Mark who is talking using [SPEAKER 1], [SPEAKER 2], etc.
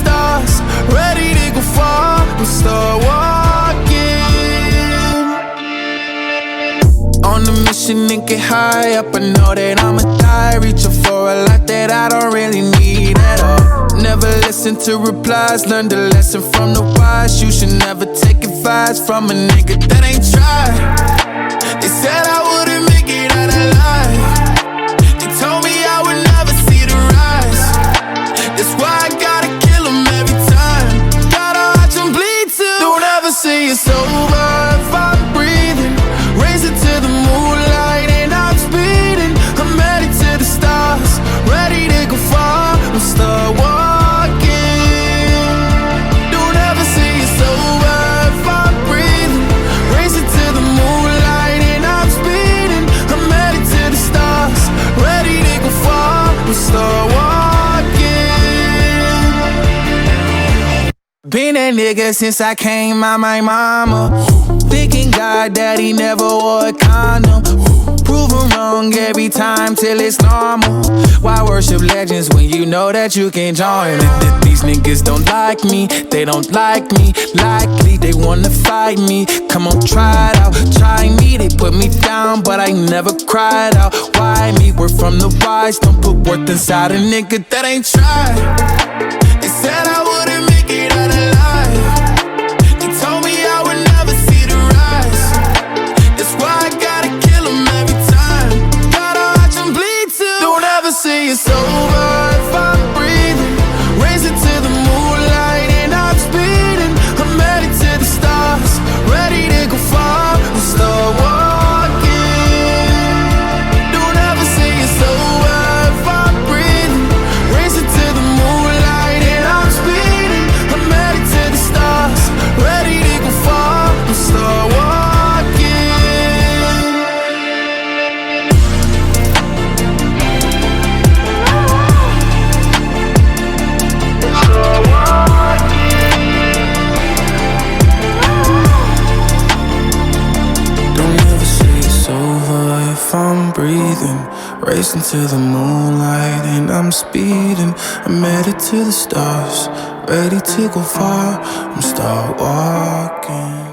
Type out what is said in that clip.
[SPEAKER 1] stars, ready to go far. I'm start walking. On a mission and get high up, I know that I'ma die, reaching for a lot that I don't really need at all. Never listen to replies, learn the lesson from the wise. You should never take advice from a nigga that ain't tried. They said I wouldn't make it out alive. They told me I would never see the rise. That's why I gotta kill them every time. Gotta watch them bleed too. Don't ever say it's over if I'm breathing. Raise it to the moonlight and I'm speeding. I'm headed to the stars, ready to go far. I'm start walking. Don't ever say it's over if I'm breathing. Raise it to the moonlight and I'm speeding. I'm headed to the stars, ready to go far. I'm start walking. Been that nigga since I came out my mama. Thinking God that he never wore a condom. Proven wrong every time till it's normal. Why worship legends when you know that you can join it? These niggas don't like me, they don't like me. Likely they wanna fight me. Come on, try it out, try me. They put me down, but I never cried out. Why me? We're from the wise. Don't put worth inside a nigga that ain't tried. They said I wouldn't make it out alive. They told me I would never see the rise. That's why I gotta kill them every time. Gotta watch them bleed too. Don't ever say it's over if I'm breathing. Raise it to the moonlight and I'm speeding. I'm headed to the stars, ready to go far. I'm start walking. Don't ever say it's over if I'm breathing. Raise it to the moonlight and I'm speeding. I'm headed to the stars, ready to go far. I'm start walking. If I'm breathing, racing to the moonlight and I'm speeding. I'm headed to the stars, ready to go far. I'm start walking.